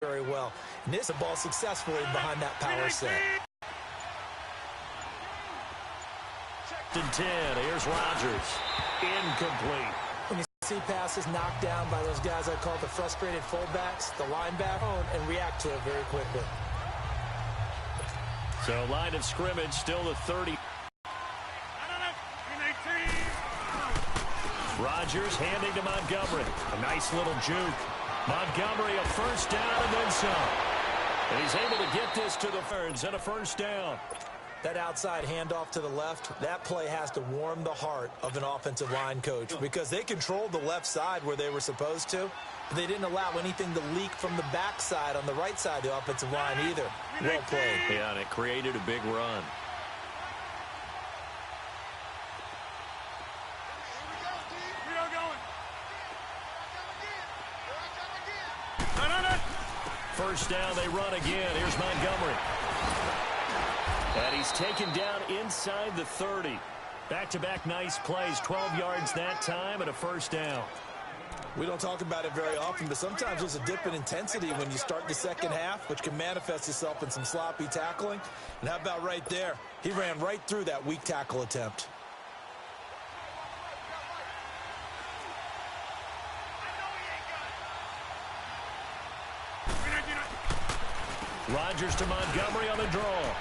very well. And this ball successfully behind that power set. 10. Here's Rodgers. Incomplete. When you see passes knocked down by those guys I call the frustrated fullbacks, the linebacker, and react to it very quickly. So line of scrimmage still the 30. Rodgers handing to Montgomery. A nice little juke. Montgomery a first down and then some. And he's able to get this to the thirds and a first down. That outside handoff to the left, that play has to warm the heart of an offensive line coach because they controlled the left side where they were supposed to, but they didn't allow anything to leak from the backside on the right side of the offensive line either. Well played. Yeah, and it created a big run. First down, they run again. Here's Montgomery. And he's taken down inside the 30. Back-to-back nice plays. 12 yards that time and a first down. We don't talk about it very often, but sometimes there's a dip in intensity when you start the second half, which can manifest itself in some sloppy tackling. And how about right there? He ran right through that weak tackle attempt. Rodgers to Montgomery on the draw.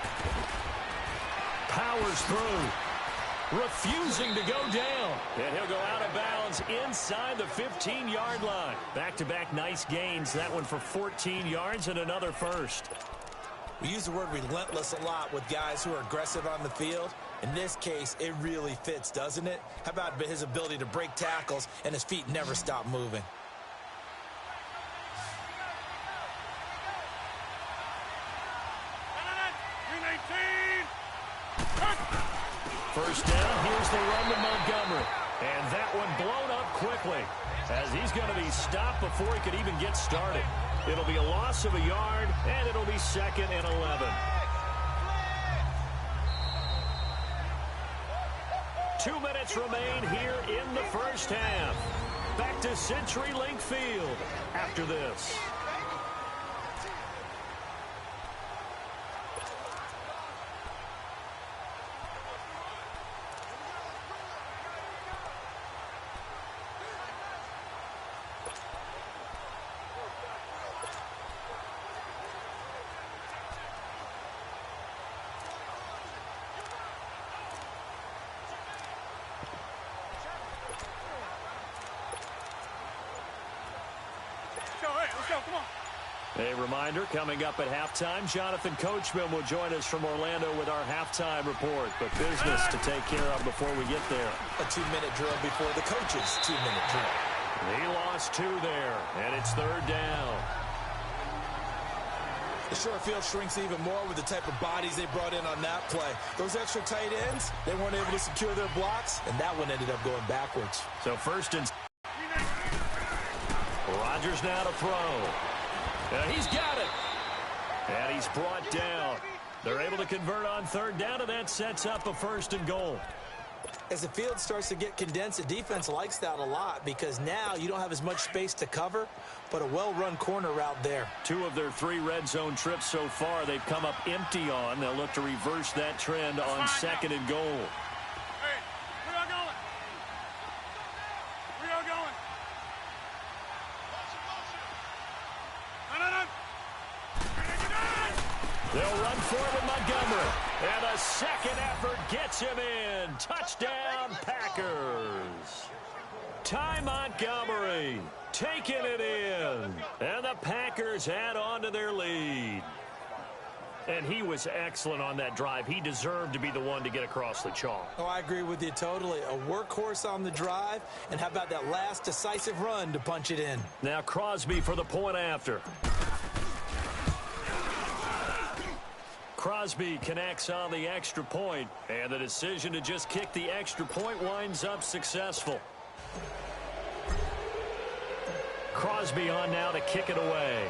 Powers through. Refusing to go down. And he'll go out of bounds inside the 15-yard line. Back-to-back nice gains. That one for 14 yards and another first. We use the word relentless a lot with guys who are aggressive on the field. In this case, it really fits, doesn't it? How about his ability to break tackles and his feet never stop moving? First down, here's the run to Montgomery. And that one blown up quickly as he's going to be stopped before he could even get started. It'll be a loss of a yard, and it'll be second and 11. 2 minutes remain here in the first half. Back to CenturyLink Field after this. A reminder, coming up at halftime, Jonathan Coachman will join us from Orlando with our halftime report. But business to take care of before we get there. A 2-minute drill before the coach's 2-minute drill. He lost 2 there, and it's third down. The short field shrinks even more with the type of bodies they brought in on that play. Those extra tight ends, they weren't able to secure their blocks, and that one ended up going backwards. So first and... Rodgers now to throw. He's got it. And he's brought down. They're able to convert on third down, and that sets up a first and goal. As the field starts to get condensed, the defense likes that a lot because now you don't have as much space to cover, but a well-run corner route there. 2 of their 3 red zone trips so far they've come up empty on. They'll look to reverse that trend on second and goal. Hey, where y'all going? Where y'all going? They'll run forward with Montgomery. And a second effort gets him in. Touchdown, Packers. Ty Montgomery taking it in. And the Packers add on to their lead. And he was excellent on that drive. He deserved to be the one to get across the chalk. Oh, I agree with you totally. A workhorse on the drive. And how about that last decisive run to punch it in? Now Crosby for the point after. Crosby connects on the extra point, and the decision to just kick the extra point winds up successful. Crosby on now to kick it away.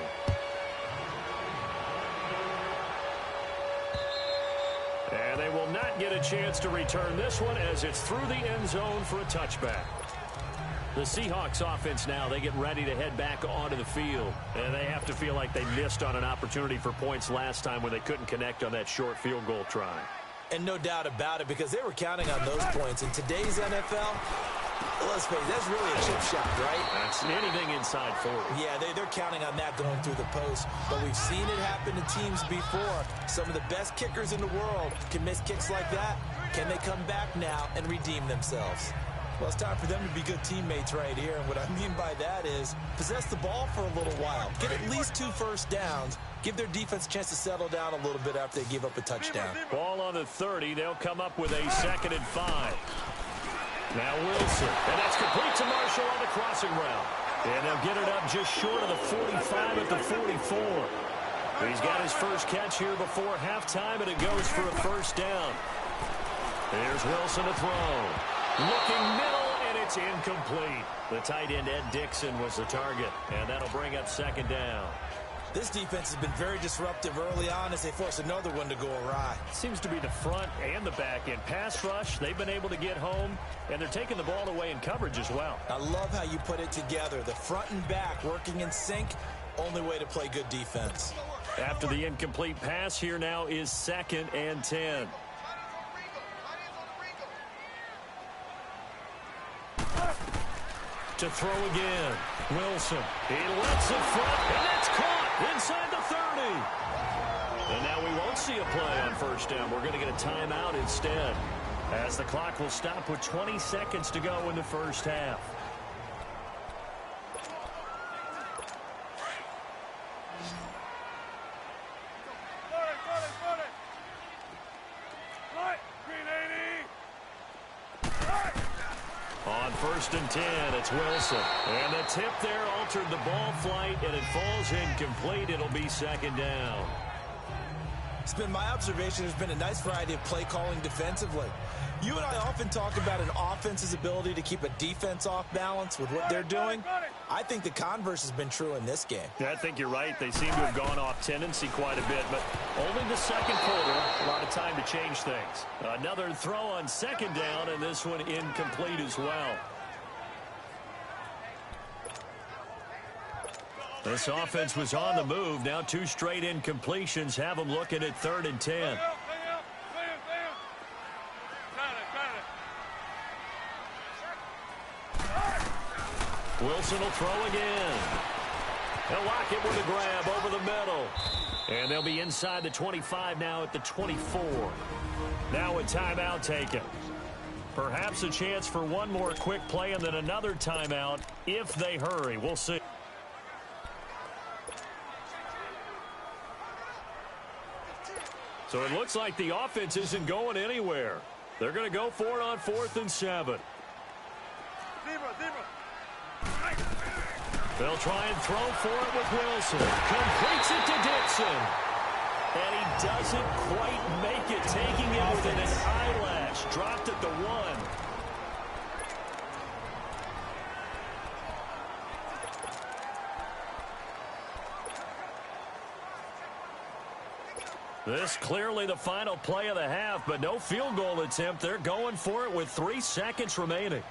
And they will not get a chance to return this one as it's through the end zone for a touchback. The Seahawks offense now, they get ready to head back onto the field. And they have to feel like they missed on an opportunity for points last time when they couldn't connect on that short field goal try. And no doubt about it, because they were counting on those points. In today's NFL, let's face it, that's really a chip shot, right? That's anything inside 40. Yeah, they're counting on that going through the post. But we've seen it happen to teams before. Some of the best kickers in the world can miss kicks like that. Can they come back now and redeem themselves? Well, it's time for them to be good teammates right here. And what I mean by that is possess the ball for a little while. Get at least 2 first downs. Give their defense a chance to settle down a little bit after they give up a touchdown. Ball on the 30. They'll come up with a 2nd and 5. Now Wilson. And that's complete to Marshall on the crossing route. And they'll get it up just short of the 45 at the 44. He's got his first catch here before halftime, and it goes for a first down. Here's Wilson to throw. Looking middle, and it's incomplete. The tight end, Ed Dixon, was the target, and that'll bring up 2nd down. This defense has been very disruptive early on as they force another one to go awry. Seems to be the front and the back end. Pass rush, they've been able to get home, and they're taking the ball away in coverage as well. I love how you put it together. The front and back working in sync, only way to play good defense. After the incomplete pass, here now is 2nd and 10. To throw again. Wilson. He lets it front, and that's caught inside the 30. And now we won't see a play on first down. We're going to get a timeout instead, as the clock will stop with 20 seconds to go in the first half. On 1st and 10, it's Wilson. And the tip there altered the ball flight, and it falls incomplete. It'll be 2nd down. It's been my observation there's been a nice variety of play calling defensively. You and I often talk about an offense's ability to keep a defense off balance with what they're doing. I think the converse has been true in this game. Yeah, I think you're right. They seem to have gone off tendency quite a bit, but only the 2nd quarter, a lot of time to change things. Another throw on 2nd down, and this one incomplete as well. This offense was on the move. Now 2 straight incompletions have them looking at 3rd and 10. Wilson will throw again. He'll lock it with a grab over the middle. And they'll be inside the 25 now at the 24. Now a timeout taken. Perhaps a chance for one more quick play and then another timeout if they hurry. We'll see. So it looks like the offense isn't going anywhere. They're going to go for it on 4th and 7. They'll try and throw for it with Wilson. Completes it to Dixon. And he doesn't quite make it, taking it within an eyelash. Dropped at the 1. This clearly the final play of the half, but no field goal attempt. They're going for it with 3 seconds remaining.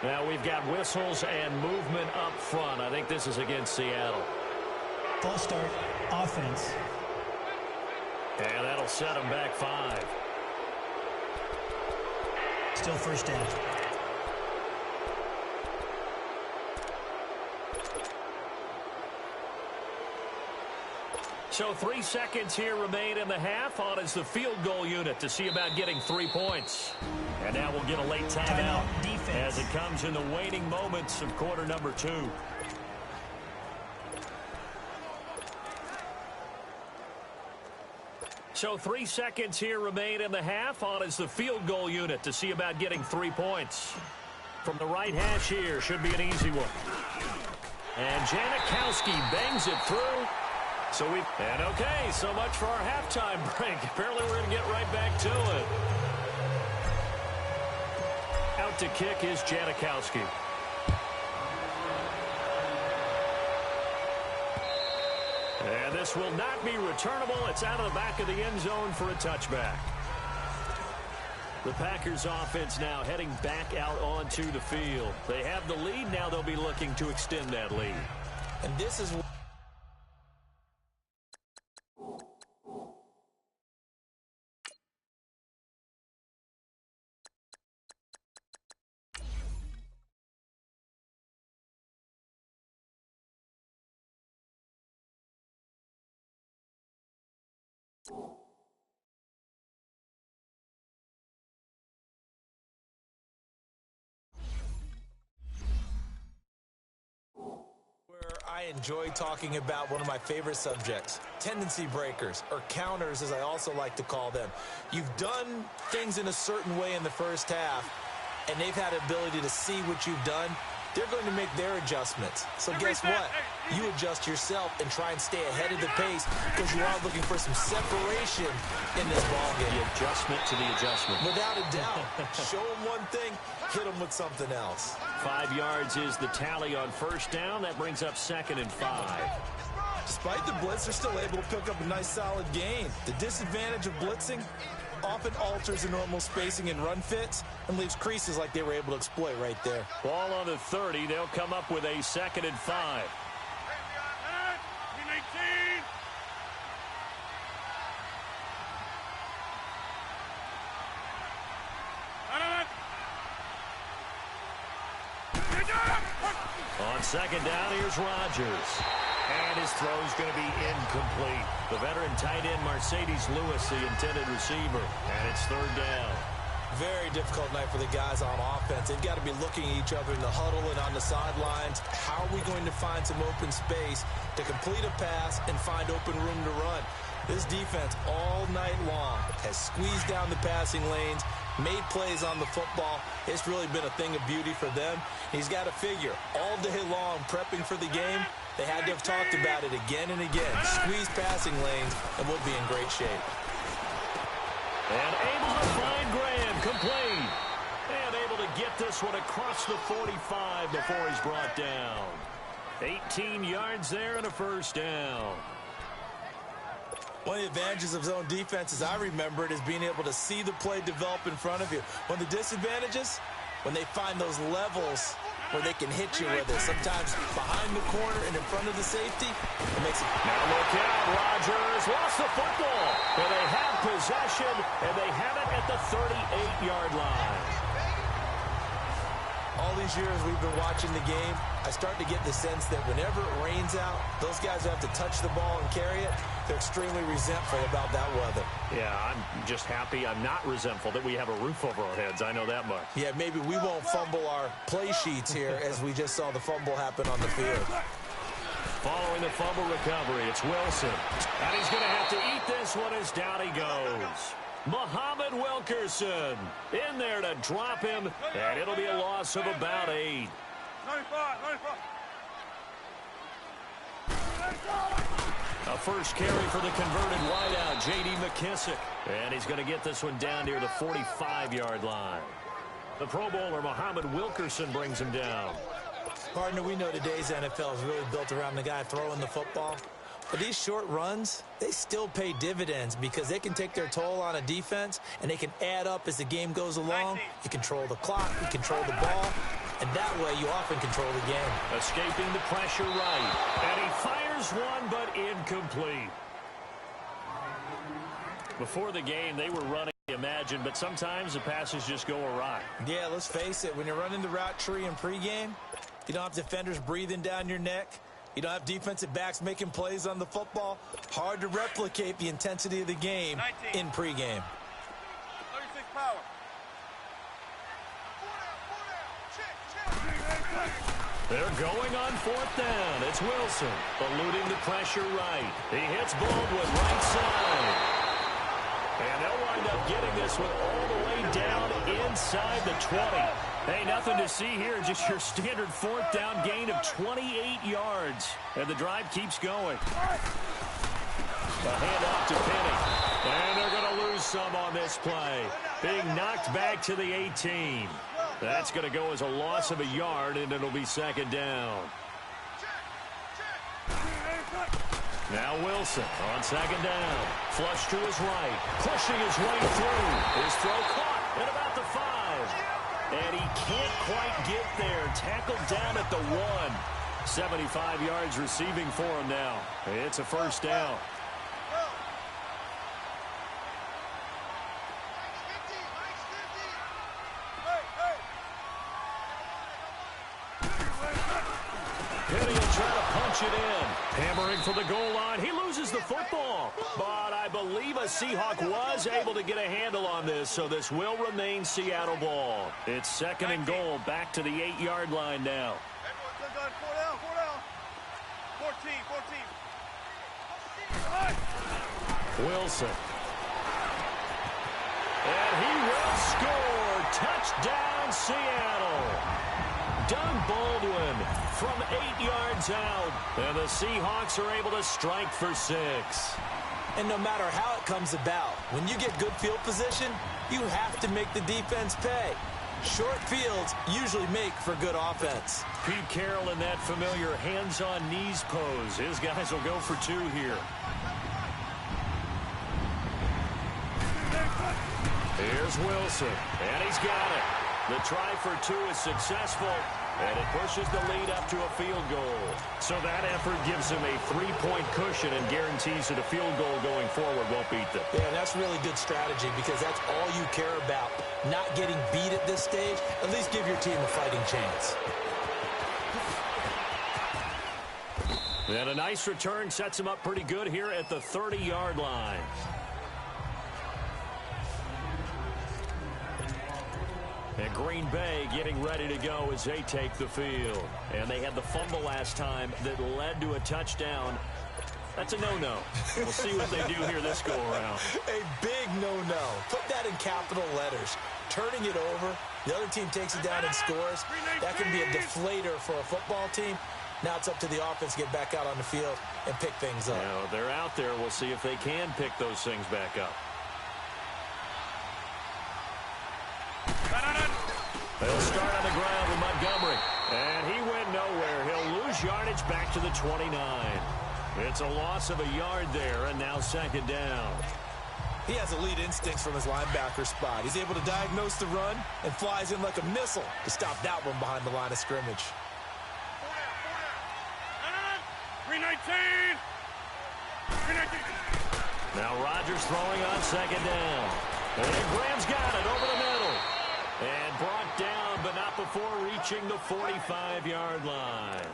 Now we've got whistles and movement up front. I think this is against Seattle. False start, offense. And that'll set them back 5. Still first down. So 3 seconds here remain in the half. On is the field goal unit to see about getting 3 points. And now we'll get a late timeout as it comes in the waning moments of quarter number 2. So 3 seconds here remain in the half. On is the field goal unit to see about getting 3 points. From the right hash here, should be an easy one. And Kantouchdz bangs it through. And okay, so much for our halftime break. Apparently we're going to get right back to it. Out to kick is Kantouchdz. And this will not be returnable. It's out of the back of the end zone for a touchback. The Packers offense now heading back out onto the field. They have the lead. Now they'll be looking to extend that lead. And this is I enjoy talking about one of my favorite subjects, tendency breakers, or counters as I also like to call them. You've done things in a certain way in the first half, and they've had the ability to see what you've done. They're going to make their adjustments. So guess what? You adjust yourself and try and stay ahead of the pace because you are looking for some separation in this ballgame. The adjustment to the adjustment. Without a doubt. Show them one thing, hit them with something else. 5 yards is the tally on first down. That brings up 2nd and 5. Despite the blitz, they're still able to pick up a nice solid gain. The disadvantage of blitzing often alters the normal spacing and run fits and leaves creases like they were able to exploit right there. Ball on the 30. They'll come up with a 2nd and 5. On 2nd down, here's Rodgers. And his throw's going to be incomplete. The veteran tight end, Mercedes Lewis, the intended receiver. And it's 3rd down. Very difficult night for the guys on offense. They've got to be looking at each other in the huddle and on the sidelines. How are we going to find some open space to complete a pass and find open room to run? This defense all night long has squeezed down the passing lanes, made plays on the football. It's really been a thing of beauty for them. He's got to figure all day long prepping for the game. They had to have talked about it again and again. Squeeze passing lanes, and we'll be in great shape. And able to find Graham, complete. And able to get this one across the 45 before he's brought down. 18 yards there and a 1st down. One of the advantages of zone defense, as I remember it, is being able to see the play develop in front of you. One of the disadvantages, when they find those levels where they can hit you with it. Sometimes behind the corner and in front of the safety, it makes it. Now look out, Rodgers lost the football. But they have possession, and they have it at the 38-yard line. All these years we've been watching the game, I start to get the sense that whenever it rains out, those guys who have to touch the ball and carry it, they're extremely resentful about that weather. Yeah, I'm just happy I'm not resentful that we have a roof over our heads. I know that much. Yeah, maybe we won't fumble our play sheets here as we just saw the fumble happen on the field. Following the fumble recovery, it's Wilson. And he's going to have to eat this one as down he goes. Muhammad Wilkerson in there to drop him, and it'll be a loss of about 8. 95. A first carry for the converted wideout, J.D. McKissick. And he's going to get this one down near the 45-yard line. The Pro Bowler, Muhammad Wilkerson, brings him down. Partner, we know today's NFL is really built around the guy throwing the football. But these short runs, they still pay dividends because they can take their toll on a defense, and they can add up as the game goes along. You control the clock, you control the ball, and that way you often control the game. Escaping the pressure right. And he fires one, but incomplete. Before the game, they were running, imagine, but sometimes the passes just go awry. Yeah, let's face it. When you're running the route tree in pregame, you don't have defenders breathing down your neck. You don't have defensive backs making plays on the football. Hard to replicate the intensity of the game in pregame. 36 power. They're going on 4th down. It's Wilson eluding the pressure right. He hits Baldwin right side. And they'll wind up getting this one all the way down inside the 20. Hey, nothing to see here, just your standard 4th down gain of 28 yards. And the drive keeps going. A handoff to Penny. And they're going to lose some on this play. Being knocked back to the 18. That's going to go as a loss of a yard, and it'll be 2nd down. Now Wilson on 2nd down. Flush to his right. Pushing his way through. His throw caught. At about the 5. And he can't quite get there. Tackled down at the 1. 75 yards receiving for him now. It's a first down. And he'll try to punch it in. Hammering for the goal line. He loses the football. But I believe a Seahawk was able to get a handle on this, so this will remain Seattle ball. It's second and goal, back to the 8-yard line now. 14. Wilson. And he will score. Touchdown, Seattle. Doug Baldwin from 8 yards out. And the Seahawks are able to strike for 6. And no matter how it comes about, when you get good field position, you have to make the defense pay. Short fields usually make for good offense. Pete Carroll in that familiar hands-on knees pose. His guys will go for 2 here. Here's Wilson, and he's got it. The try for 2 is successful, and it pushes the lead up to a field goal. So that effort gives him a 3-point cushion and guarantees that a field goal going forward won't beat them. Yeah, that's really good strategy because that's all you care about. Not getting beat at this stage. At least give your team a fighting chance. And a nice return sets him up pretty good here at the 30-yard line. And Green Bay getting ready to go as they take the field. And they had the fumble last time that led to a touchdown. That's a no-no. We'll see what they do here this go-around. A big no-no. Put that in capital letters. Turning it over, the other team takes it down and scores. That can be a deflator for a football team. Now it's up to the offense to get back out on the field and pick things up. Now, they're out there. We'll see if they can pick those things back up. They'll start on the ground with Montgomery. And he went nowhere. He'll lose yardage back to the 29. It's a loss of a yard there, and now second down. He has elite instincts from his linebacker spot. He's able to diagnose the run and flies in like a missile to stop that one behind the line of scrimmage. 319. Now Rodgers throwing on second down. And Graham's got it over the middle. And brought down, but not before reaching the 45-yard line.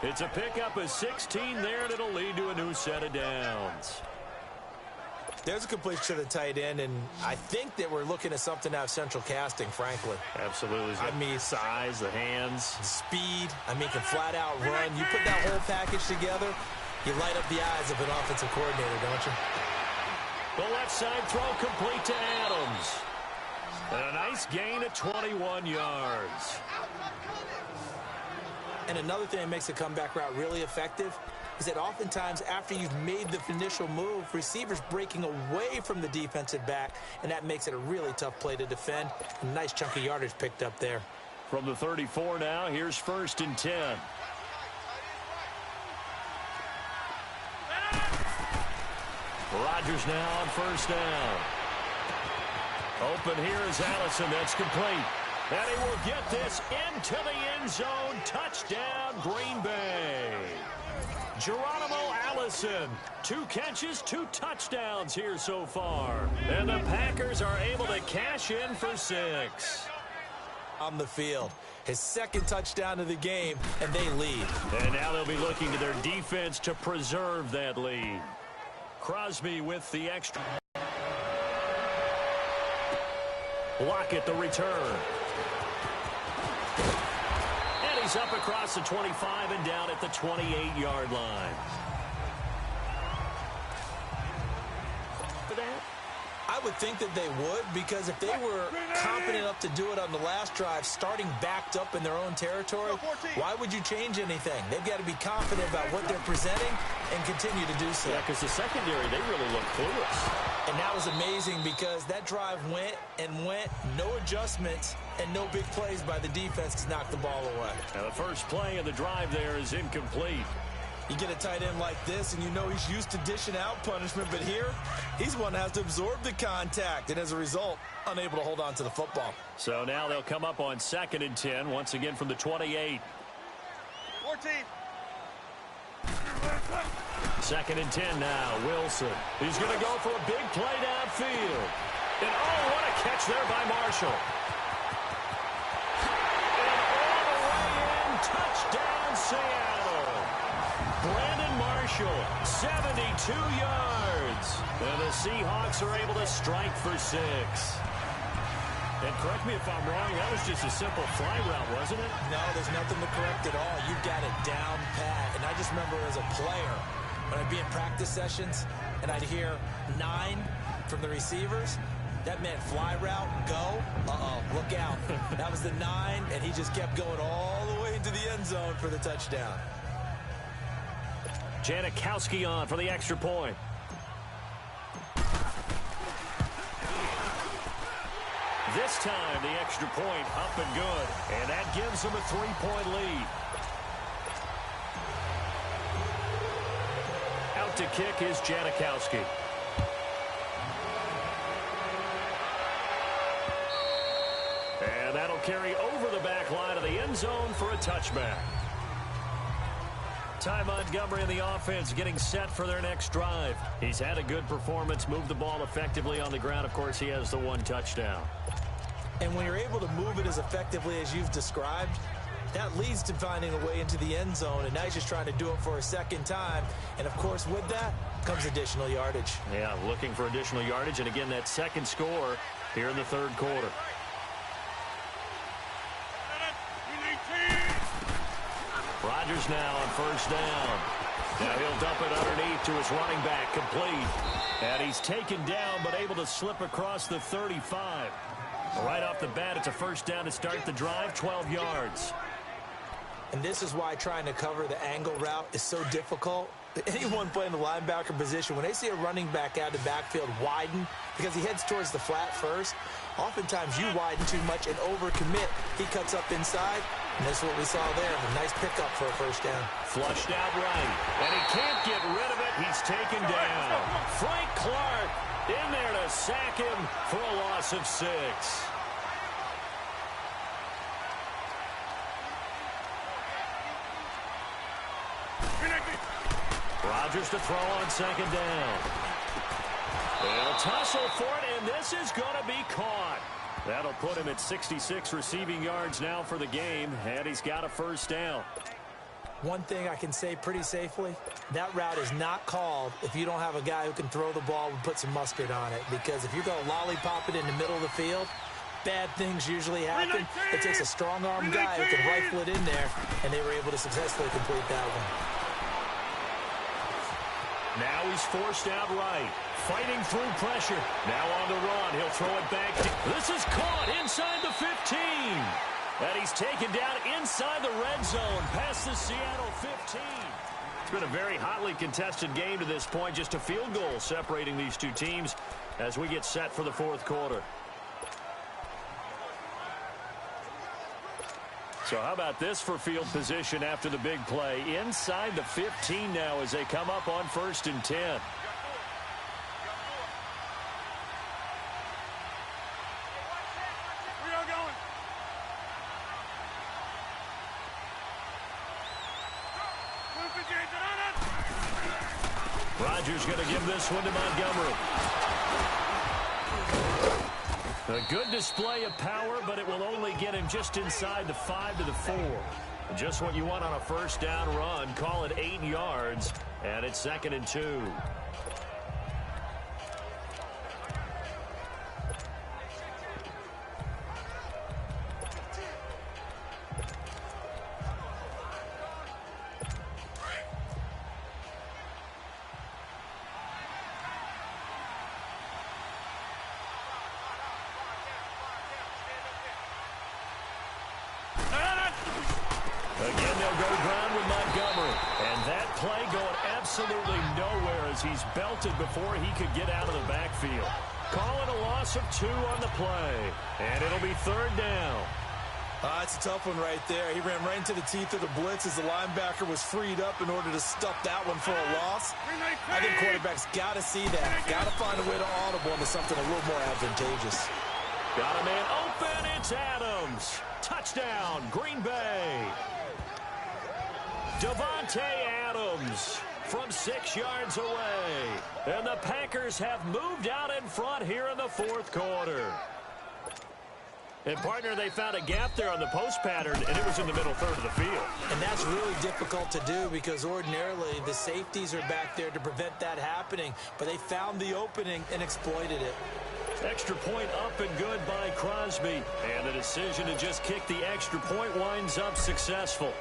It's a pickup of 16 there, and it'll lead to a new set of downs. There's a completion to the tight end, and I think that we're looking at something out of central casting, frankly. Absolutely. I mean, size, the hands. Speed. I mean, can flat out run. You put that whole package together, you light up the eyes of an offensive coordinator, don't you? The left side throw complete to Adams. And a nice gain of 21 yards. And another thing that makes the comeback route really effective is that oftentimes after you've made the initial move, receivers breaking away from the defensive back, and that makes it a really tough play to defend. A nice chunk of yardage picked up there. From the 34 now, here's 1st and 10. Rodgers now on 1st down. Open here is Allison. That's complete. And he will get this into the end zone. Touchdown, Green Bay. Geronimo Allison. 2 catches, 2 touchdowns here so far. And the Packers are able to cash in for 6. On the field. His 2nd touchdown of the game, and they lead. And now they'll be looking to their defense to preserve that lead. Crosby with the extra. Lockett the return. And he's up across the 25 and down at the 28-yard line. For that? I would think that they would, because if they were confident enough to do it on the last drive, starting backed up in their own territory, why would you change anything? They've got to be confident about what they're presenting and continue to do so. Yeah, because the secondary, they really look clueless. And that was amazing because that drive went and went, no adjustments, and no big plays by the defense to knock the ball away. Now the first play of the drive there is incomplete. You get a tight end like this, and you know he's used to dishing out punishment, but here, he's one that has to absorb the contact, and as a result, unable to hold on to the football. So now they'll come up on 2nd and 10, once again from the 28. 14. 2nd and 10 now. Wilson. He's going to go for a big play downfield. And oh, what a catch there by Marshall. And all the way in, touchdown Seattle. Brandon Marshall, 72 yards. And the Seahawks are able to strike for 6. And correct me if I'm wrong, that was just a simple fly route, wasn't it? No, there's nothing to correct at all. You got it down pat. And I just remember as a player, when I'd be in practice sessions, and I'd hear 9 from the receivers, that meant fly route, go, look out. That was the 9, and he just kept going all the way into the end zone for the touchdown. Kantouchdz on for the extra point. This time, the extra point up and good. And that gives them a 3-point lead. Out to kick is Kantouchdz. And that'll carry over the back line of the end zone for a touchback. Ty Montgomery in the offense getting set for their next drive. He's had a good performance, moved the ball effectively on the ground. Of course, he has the 1 touchdown. And when you're able to move it as effectively as you've described, that leads to finding a way into the end zone. And now he's just trying to do it for a second time. And, of course, with that comes additional yardage. Yeah, looking for additional yardage. And, again, that second score here in the 3rd quarter. Rodgers now on 1st down. Now he'll dump it underneath to his running back, complete. And he's taken down but able to slip across the 35. Right off the bat, it's a 1st down to start the drive, 12 yards. And this is why trying to cover the angle route is so difficult. Anyone playing the linebacker position, when they see a running back out of the backfield widen because he heads towards the flat first, oftentimes you widen too much and overcommit. He cuts up inside, and that's what we saw there. A nice pickup for a 1st down. Flushed out right, and he can't get rid of it. He's taken down. Frank Clark in there to sack him for a loss of 6. Rodgers to throw on 2nd down. They'll tussle for it, and this is going to be caught. That'll put him at 66 receiving yards now for the game, and he's got a 1st down. One thing I can say pretty safely, that route is not called if you don't have a guy who can throw the ball and put some mustard on it. Because if you're going to lollipop it in the middle of the field, bad things usually happen. It takes a strong-arm guy who can rifle it in there, and they were able to successfully complete that one. Now he's forced out right, fighting through pressure. Now on the run, he'll throw it back. This is caught inside the 15. And he's taken down inside the red zone, past the Seattle 15. It's been a very hotly contested game to this point. Just a field goal separating these two teams as we get set for the 4th quarter. So how about this for field position after the big play? Inside the 15 now as they come up on 1st and 10. Rodgers going to give this one to Montgomery. A good display of power, but it will only get him just inside the 5 to the 4. Just what you want on a 1st down run. Call it 8 yards, and it's 2nd and 2. Again, they'll go ground with Montgomery. And that play going absolutely nowhere as he's belted before he could get out of the backfield. Calling a loss of 2 on the play. And it'll be 3rd down. It's a tough one right there. He ran right into the teeth of the blitz as the linebacker was freed up in order to stuff that one for a loss. I think quarterbacks got to see that. Got to find a way to audible into something a little more advantageous. Got a man open. It's Adams. Touchdown, Green Bay. Davante Adams from 6 yards away. And the Packers have moved out in front here in the fourth quarter. And, partner, they found a gap there on the post pattern, and it was in the middle third of the field. And that's really difficult to do because ordinarily the safeties are back there to prevent that happening. But they found the opening and exploited it. Extra point up and good by Crosby. And the decision to just kick the extra point winds up successful.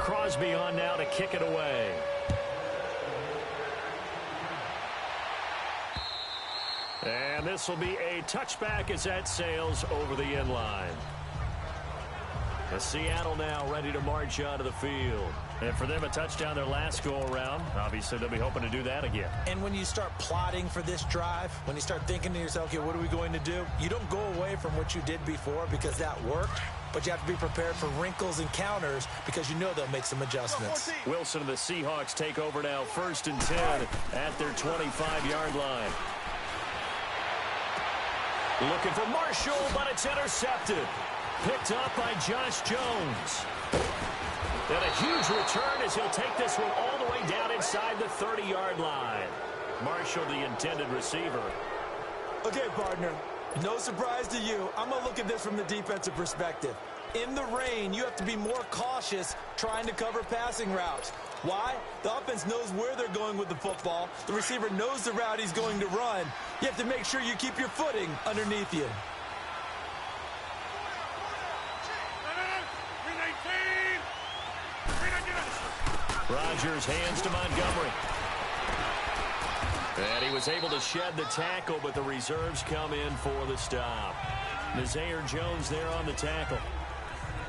Crosby on now to kick it away. And this will be a touchback as that sails over the end line. Seattle now ready to march onto the field. And for them, a touchdown their last go-around. Obviously, they'll be hoping to do that again. And when you start plotting for this drive, when you start thinking to yourself, okay, what are we going to do? You don't go away from what you did before because that worked. But you have to be prepared for wrinkles and counters because you know they'll make some adjustments. Wilson and the Seahawks take over now, 1st and 10 at their 25-yard line. Looking for Marshall, but it's intercepted. Picked up by Josh Jones. And a huge return as he'll take this one all the way down inside the 30-yard line. Marshall, the intended receiver. Okay, partner. No surprise to you. I'm going to look at this from the defensive perspective. In the rain, you have to be more cautious trying to cover passing routes. Why? The offense knows where they're going with the football. The receiver knows the route he's going to run. You have to make sure you keep your footing underneath you. Rodgers hands to Montgomery. And he was able to shed the tackle, but the reserves come in for the stop. Nazaire Jones there on the tackle.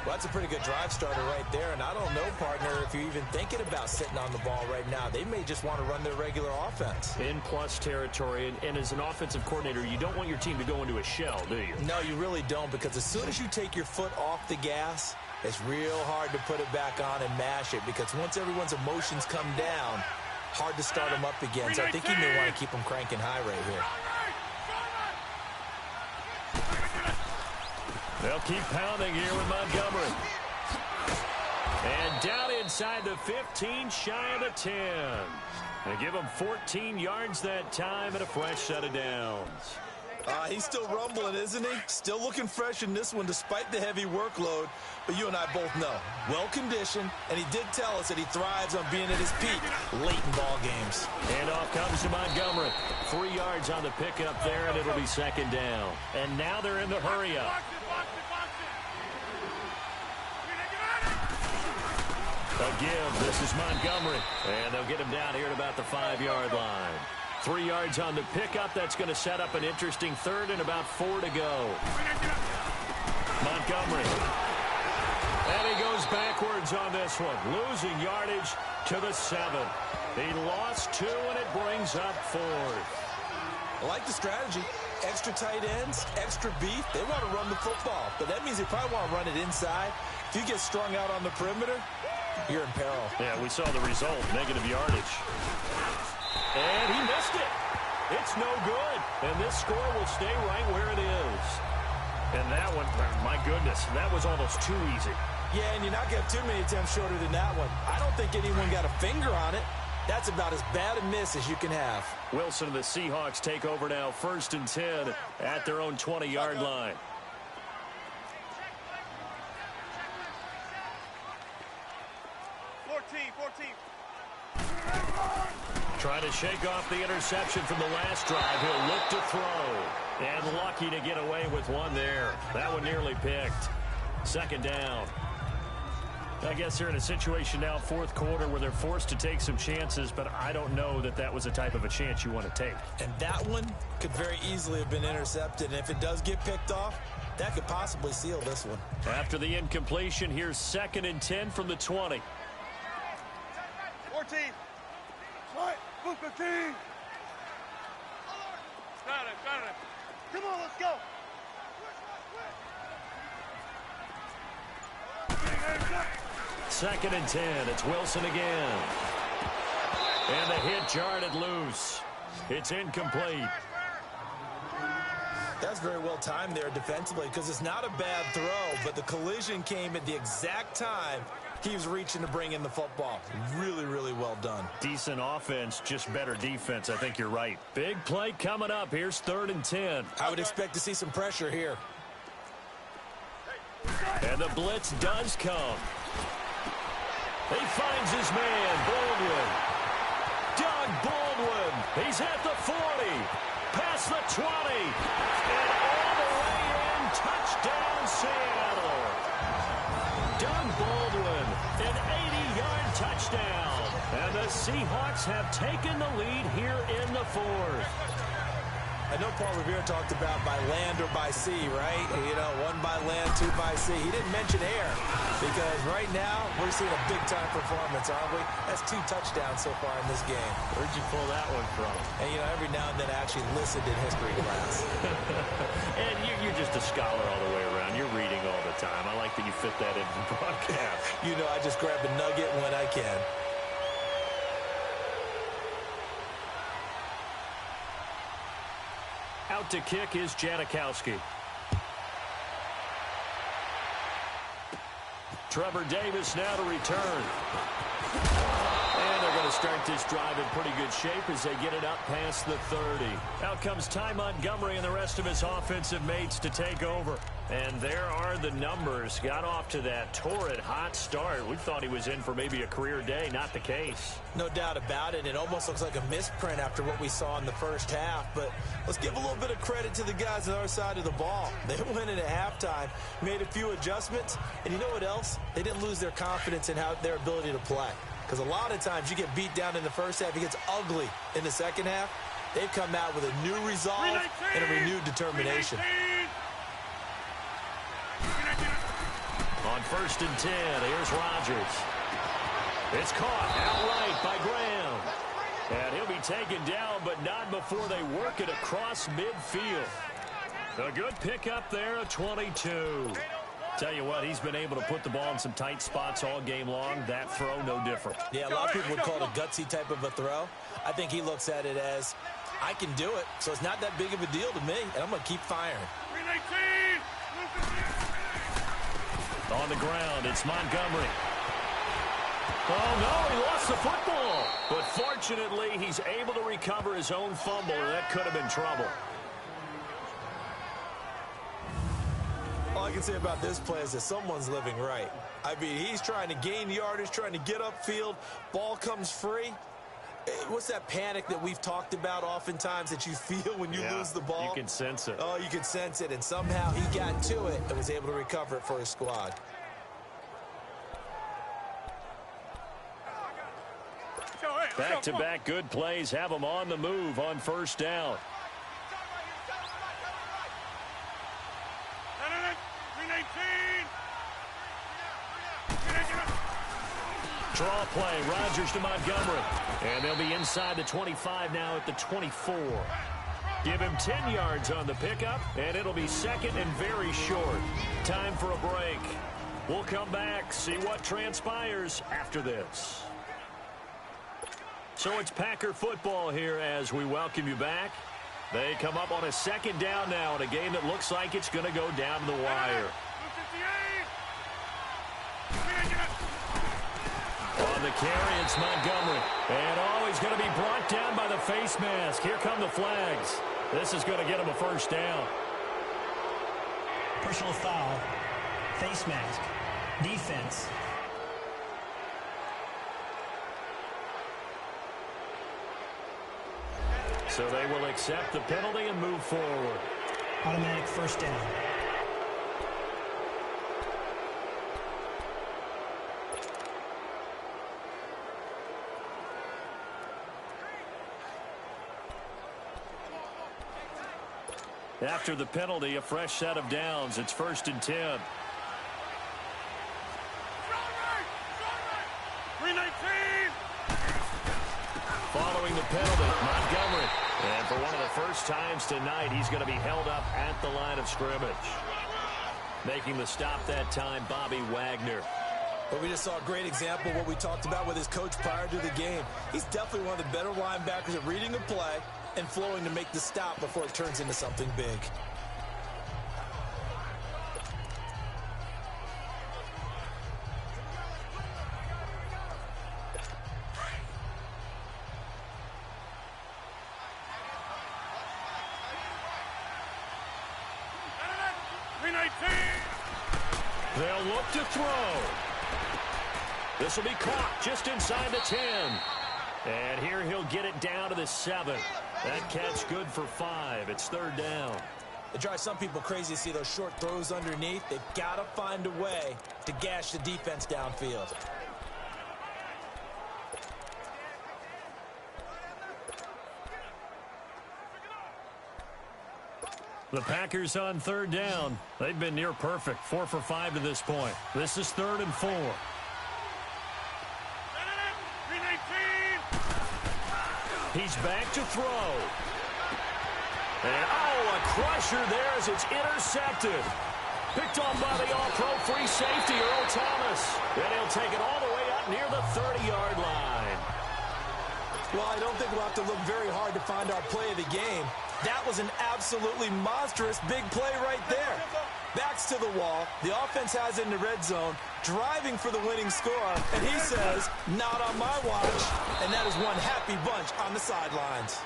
Well, that's a pretty good drive starter right there, and I don't know, partner, if you're even thinking about sitting on the ball right now. They may just want to run their regular offense. In plus territory, and as an offensive coordinator, you don't want your team to go into a shell, do you? No, you really don't, because as soon as you take your foot off the gas, it's real hard to put it back on and mash it, because once everyone's emotions come down, hard to start them up again. So I think you may want to keep them cranking high right here. They'll keep pounding here with Montgomery. And down inside the 15, shy of the 10. They give him 14 yards that time and a fresh set of downs. He's still rumbling, isn't he? Still looking fresh in this one despite the heavy workload. But you and I both know, well-conditioned, and he did tell us that he thrives on being at his peak late in ball games. And off comes to Montgomery. 3 yards on the pickup there, and it'll be 2nd down. And now they're in the hurry-up. A give. This is Montgomery. And they'll get him down here at about the 5-yard line. 3 yards on the pickup. That's going to set up an interesting 3rd and about 4 to go. Montgomery. And he goes backwards on this one. Losing yardage to the 7. He lost 2, and it brings up 4th. I like the strategy. Extra tight ends, extra beef. They want to run the football. But that means they probably want to run it inside. If you get strung out on the perimeter, you're in peril. Yeah, we saw the result. Negative yardage. And he missed it. It's no good. And this score will stay right where it is. And that one, my goodness, that was almost too easy. Yeah, and you're not going to have too many attempts shorter than that one. I don't think anyone got a finger on it. That's about as bad a miss as you can have. Wilson and the Seahawks take over now, 1st and 10 at their own 20-yard line. Trying to shake off the interception from the last drive. He'll look to throw. And lucky to get away with one there. That one nearly picked. 2nd down. I guess they're in a situation now, 4th quarter, where they're forced to take some chances, but I don't know that that was the type of a chance you want to take. And that one could very easily have been intercepted. And if it does get picked off, that could possibly seal this one. After the incompletion, here's 2nd and 10 from the 20. 14. What? 15. Got it. Come on, let's go. 2nd and 10. It's Wilson again. And the hit jarred it loose. It's incomplete. That's very well timed there defensively because it's not a bad throw, but the collision came at the exact time he was reaching to bring in the football. Really, really well done. Decent offense, just better defense. I think you're right. Big play coming up. Here's 3rd and 10. I would expect to see some pressure here. And the blitz does come. He finds his man, Baldwin. Doug Baldwin. He's at the 40. Past the 20. And all the way in. Touchdown, Seattle. Doug Baldwin, an 80-yard touchdown. And the Seahawks have taken the lead here in the 4th. I know Paul Revere talked about by land or by sea, right? You know, 1 by land, 2 by sea. He didn't mention air because right now we're seeing a big-time performance, aren't we? That's 2 touchdowns so far in this game. Where'd you pull that one from? And, you know, every now and then I actually listened in history class. And you're just a scholar all the way around. You're reading all the time. I like that you fit that into the broadcast. You know, I just grab a nugget when I can. Out to kick is Kantouchdz. Trevor Davis now to return. And they're going to start this drive in pretty good shape as they get it up past the 30. Out comes Ty Montgomery and the rest of his offensive mates to take over. And there are the numbers. Got off to that torrid hot start. We thought he was in for maybe a career day. Not the case. No doubt about it. It almost looks like a misprint after what we saw in the first half. But let's give a little bit of credit to the guys on our side of the ball. They went in at halftime, made a few adjustments. And you know what else? They didn't lose their confidence in their ability to play. Because a lot of times you get beat down in the first half. It gets ugly in the second half. They've come out with a new resolve and a renewed determination. On 1st and 10, here's Rodgers. It's caught outright by Graham. And he'll be taken down, but not before they work it across midfield. A good pickup there, a 22. Tell you what, he's been able to put the ball in some tight spots all game long. That throw, no different. Yeah, a lot of people would call it a gutsy type of a throw. I think he looks at it as, I can do it, so it's not that big of a deal to me, and I'm going to keep firing. On the ground, it's Montgomery. Oh, no, he lost the football. But fortunately, he's able to recover his own fumble, and that could have been trouble. All I can say about this play is that someone's living right. I mean, he's trying to gain yardage, trying to get upfield. Ball comes free. What's that panic that we've talked about oftentimes that you feel when you lose the ball? You can sense it. Oh, you can sense it. And somehow he got to it and was able to recover it for his squad. Back-to-back good plays have them on the move on 1st down. Draw play, Rodgers to Montgomery. And they'll be inside the 25 now at the 24. Give him 10 yards on the pickup, and it'll be 2nd and very short. Time for a break. We'll come back, see what transpires after this. So it's Packer football here as we welcome you back. They come up on a 2nd down now in a game that looks like it's going to go down to the wire. On the carry, it's Montgomery. And he's going to be brought down by the face mask. Here come the flags. This is going to get him a 1st down. Personal foul, face mask, defense. So they will accept the penalty and move forward. Automatic 1st down. After the penalty, a fresh set of downs. It's 1st and 10. Following the penalty, Montgomery. And for one of the first times tonight, he's going to be held up at the line of scrimmage. Making the stop that time, Bobby Wagner. But we just saw a great example of what we talked about with his coach prior to the game. He's definitely one of the better linebackers at reading a play and flowing to make the stop before it turns into something big. They'll look to throw. This will be caught just inside the 10. And here he'll get it down to the 7. That catch good for 5. It's third down. It drives some people crazy to see those short throws underneath. They've got to find a way to gash the defense downfield. The Packers on third down. They've been near perfect. 4 for 5 to this point. This is 3rd and 4. He's back to throw. And, a crusher there as it's intercepted. Picked on by the all-pro free safety, Earl Thomas. And he'll take it all the way up near the 30-yard line. Well, I don't think we'll have to look very hard to find our play of the game. That was an absolutely monstrous big play right there. Backs to the wall. The offense has it in the red zone, driving for the winning score. And he says, not on my watch. And that is one happy bunch on the sidelines.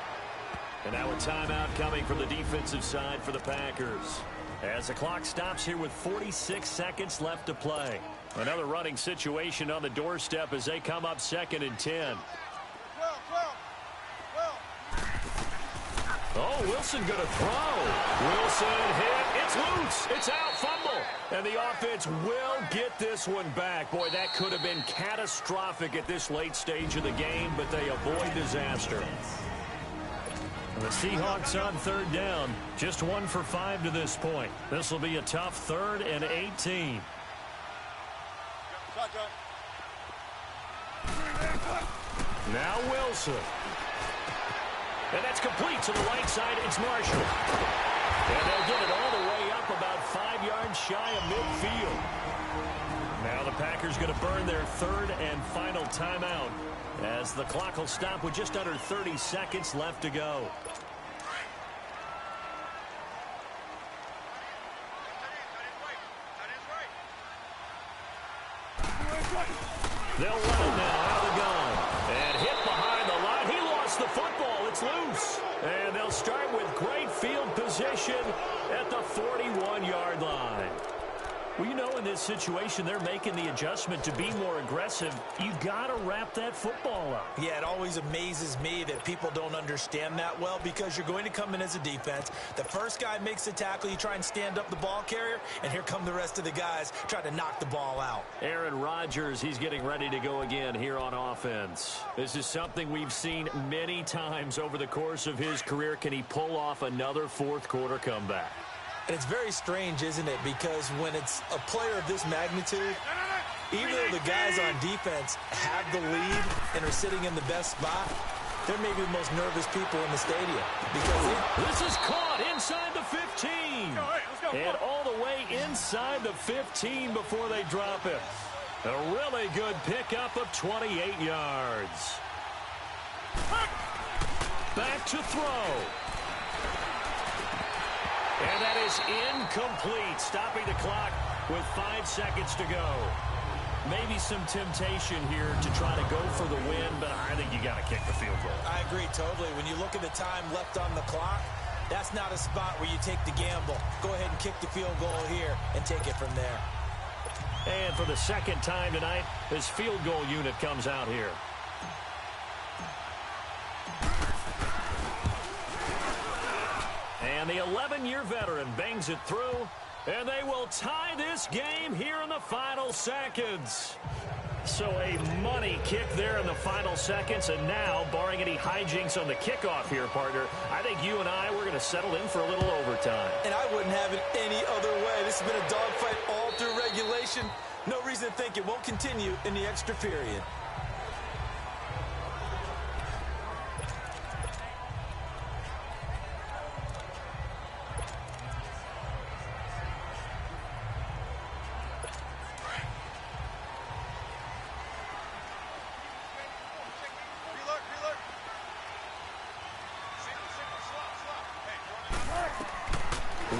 And now a timeout coming from the defensive side for the Packers. As the clock stops here with 46 seconds left to play. Another running situation on the doorstep as they come up 2nd and 10. Oh, Wilson going to throw. Wilson hit. It's loose. It's out. Fumble. And the offense will get this one back. Boy, that could have been catastrophic at this late stage of the game, but they avoid disaster. And the Seahawks on third down. Just 1 for 5 to this point. This will be a tough 3rd and 18. Now Wilson. And that's complete to the right side. It's Marshall. And they'll get it all the way up about 5 yards shy of midfield. Now the Packers going to burn their 3rd and final timeout as the clock will stop with just under 30 seconds left to go. They'll run it now out of the gun. And hit behind the line. He lost the football. It's loose. And they'll start with great field position at the 41-yard line. Well, you know, in this situation, they're making the adjustment to be more aggressive. You got to wrap that football up. Yeah, it always amazes me that people don't understand that well because you're going to come in as a defense. The first guy makes the tackle. You try and stand up the ball carrier, and here come the rest of the guys trying to knock the ball out. Aaron Rodgers, he's getting ready to go again here on offense. This is something we've seen many times over the course of his career. Can he pull off another fourth-quarter comeback? And it's very strange, isn't it? Because when it's a player of this magnitude, even though the guys on defense have the lead and are sitting in the best spot, they're maybe the most nervous people in the stadium. Because this is caught inside the 15. And all the way inside the 15 before they drop it. A really good pickup of 28 yards. Back to throw. And that is incomplete, stopping the clock with 5 seconds to go. Maybe some temptation here to try to go for the win, but I think you got to kick the field goal. I agree totally. When you look at the time left on the clock, that's not a spot where you take the gamble. Go ahead and kick the field goal here and take it from there. And for the second time tonight, this field goal unit comes out here. And the 11-year veteran bangs it through, and they will tie this game here in the final seconds. So a money kick there in the final seconds, and now, barring any hijinks on the kickoff here, partner, I think you and I, we're going to settle in for a little overtime. And I wouldn't have it any other way. This has been a dogfight all through regulation. No reason to think it won't continue in the extra period.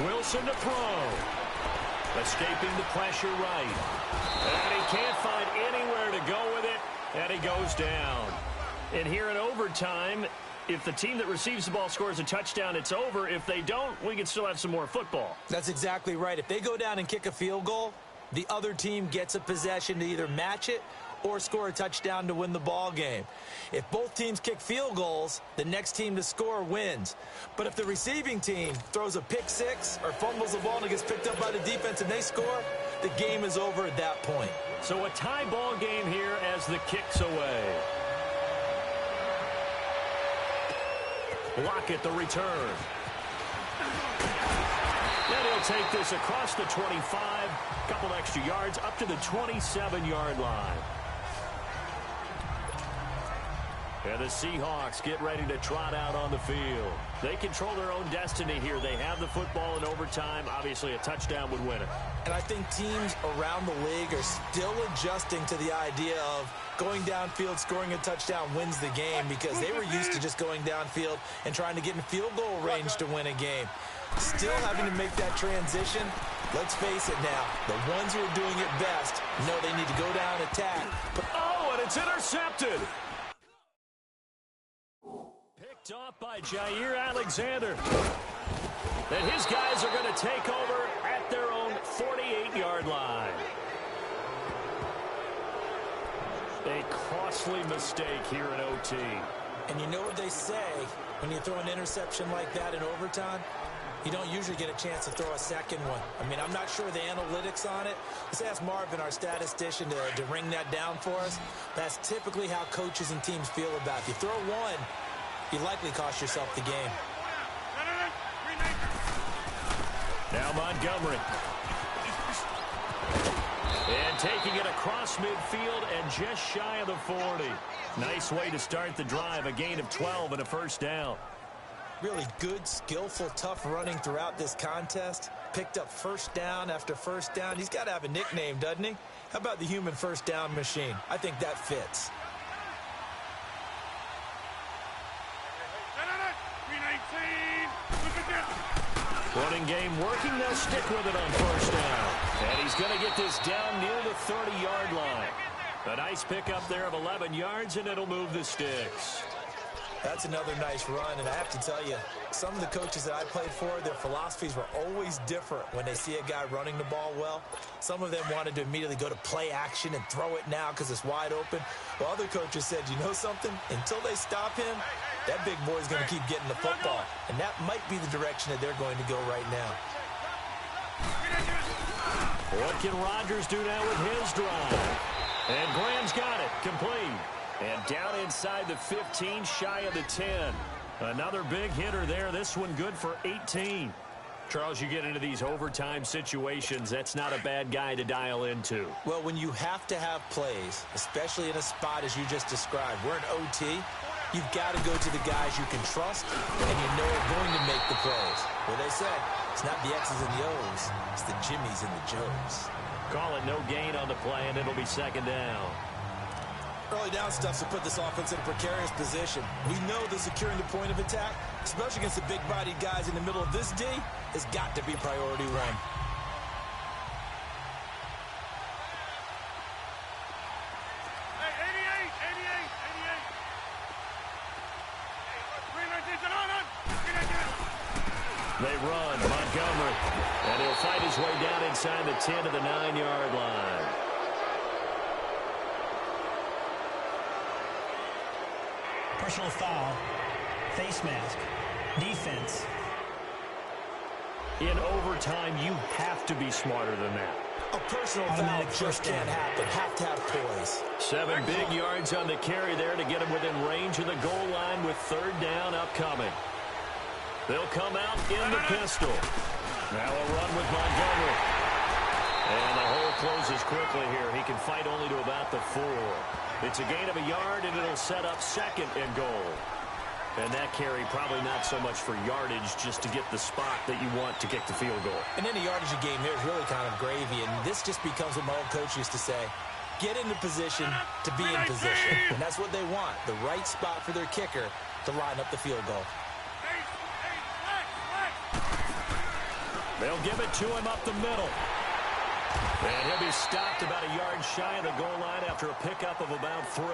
Wilson to throw. Escaping the pressure right. And he can't find anywhere to go with it, and he goes down. And here in overtime, if the team that receives the ball scores a touchdown, it's over. If they don't, we can still have some more football. That's exactly right. If they go down and kick a field goal, the other team gets a possession to either match it or score a touchdown to win the ball game. If both teams kick field goals, the next team to score wins. But if the receiving team throws a pick six or fumbles the ball and it gets picked up by the defense and they score, the game is over at that point. So a tie ball game here as the kick's away. Lockett the return. Then he'll take this across the 25, couple extra yards up to the 27-yard line. And the Seahawks get ready to trot out on the field. They control their own destiny here. They have the football in overtime. Obviously, a touchdown would win it. And I think teams around the league are still adjusting to the idea of going downfield, scoring a touchdown wins the game, because they were used to just going downfield and trying to get in field goal range to win a game. Still having to make that transition. Let's face it now, the ones who are doing it best know they need to go down and attack. But and it's intercepted. Picked off by Jair Alexander. And his guys are going to take over at their own 48-yard line. A costly mistake here in OT. And you know what they say, when you throw an interception like that in overtime, you don't usually get a chance to throw a second one. I mean, I'm not sure the analytics on it. Let's ask Marvin, our statistician, to ring that down for us. That's typically how coaches and teams feel about it. If you throw one, you likely cost yourself the game. Now Montgomery. And taking it across midfield and just shy of the 40. Nice way to start the drive. A gain of 12 and a first down. Really good, skillful, tough running throughout this contest. Picked up first down after first down. He's got to have a nickname, doesn't he? How about the human first down machine? I think that fits. Running game working. They'll stick with it on first down. And he's going to get this down near the 30-yard line. A nice pickup there of 11 yards, and it'll move the sticks. That's another nice run, and I have to tell you, some of the coaches that I played for, their philosophies were always different when they see a guy running the ball well. Some of them wanted to immediately go to play action and throw it now because it's wide open. While other coaches said, you know something? Until they stop him, that big boy's going to keep getting the football. And that might be the direction that they're going to go right now. What can Rodgers do now with his drive? And Graham's got it. Complete. And down inside the 15, shy of the 10. Another big hitter there. This one good for 18. Charles, you get into these overtime situations, that's not a bad guy to dial into. Well, when you have to have plays, especially in a spot as you just described, we're in OT, you've got to go to the guys you can trust and you know are going to make the plays. Well, they said, it's not the X's and the O's, it's the Jimmies and the Joes. Call it no gain on the play, and it'll be second down. Early down stuff to put this offense in a precarious position. We know that securing the point of attack, especially against the big-bodied guys in the middle of this D, has got to be priority one. They run, Montgomery, and he'll fight his way down inside the 10 to the 9-yard line. Personal foul, face mask, defense. In overtime, you have to be smarter than that. A personal foul just can't happen. Have to have poise. 7 big yards on the carry there to get him within range of the goal line with third down upcoming. They'll come out in the pistol. Now a run with Montgomery. And the hole closes quickly here. He can fight only to about the 4. It's a gain of a yard, and it'll set up second and goal. And that carry probably not so much for yardage, just to get the spot that you want to kick the field goal. And any yardage you gain there is really kind of gravy, and this just becomes what my old coach used to say. Get into position to be in position. And that's what they want, the right spot for their kicker to line up the field goal. They'll give it to him up the middle. And he'll be stopped about a yard shy of the goal line after a pickup of about 3.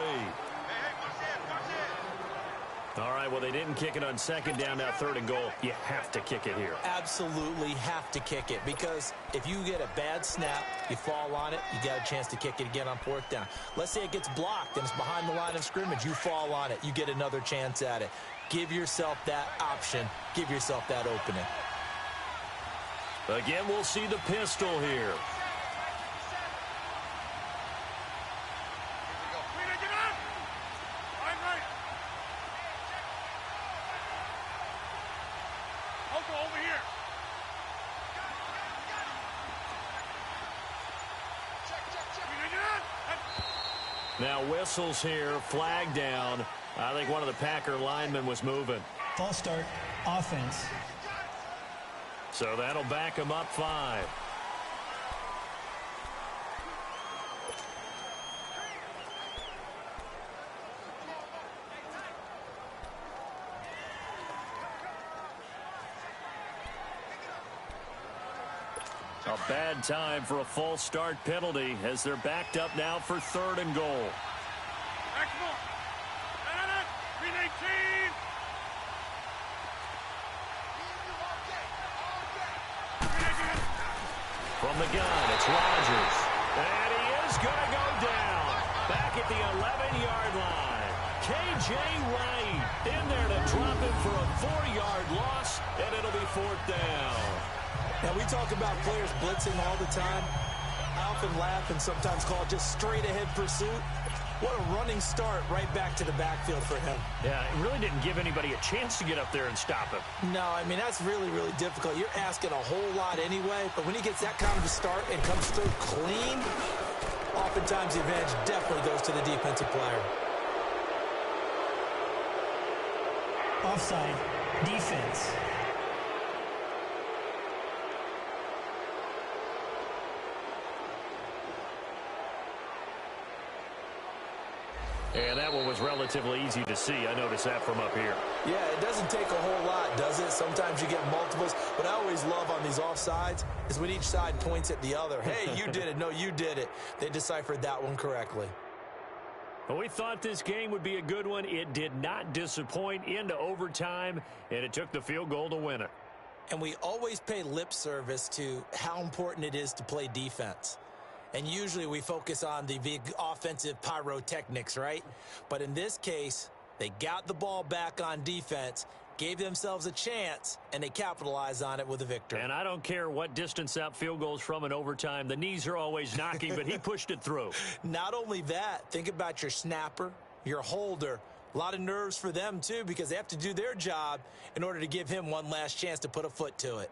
All right, well, they didn't kick it on second down, now 3rd and goal. You have to kick it here. Absolutely have to kick it, because if you get a bad snap, you fall on it, you got a chance to kick it again on 4th down. Let's say it gets blocked and it's behind the line of scrimmage. You fall on it, you get another chance at it. Give yourself that option. Give yourself that opening. Again, we'll see the pistol here. Now whistles here, flag down. I think one of the Packer linemen was moving. False start, offense. So that'll back him up 5. A bad time for a false start penalty as they're backed up now for 3rd and goal. From the gun, it's Rodgers. And he is going to go down. Back at the 11-yard line. K.J. Wright in there to drop it for a 4-yard loss, and it'll be 4th down. Now, we talk about players blitzing all the time. I often laugh and sometimes call it just straight-ahead pursuit. What a running start right back to the backfield for him. Yeah, it really didn't give anybody a chance to get up there and stop him. No, I mean, that's really, really difficult. You're asking a whole lot anyway, but when he gets that kind of a start and comes through clean, oftentimes the advantage definitely goes to the defensive player. Offside, defense. And that one was relatively easy to see. I noticed that from up here. Yeah, it doesn't take a whole lot, does it? Sometimes you get multiples. What I always love on these offsides is when each side points at the other. Hey, you did it. No, you did it. They deciphered that one correctly. Well, we thought this game would be a good one. It did not disappoint into overtime, and it took the field goal to win it. And we always pay lip service to how important it is to play defense. And usually we focus on the big offensive pyrotechnics, right? But in this case, they got the ball back on defense, gave themselves a chance, and they capitalized on it with a victory. And I don't care what distance that field goes from in overtime. The knees are always knocking, but he pushed it through. Not only that, think about your snapper, your holder. A lot of nerves for them, too, because they have to do their job in order to give him one last chance to put a foot to it.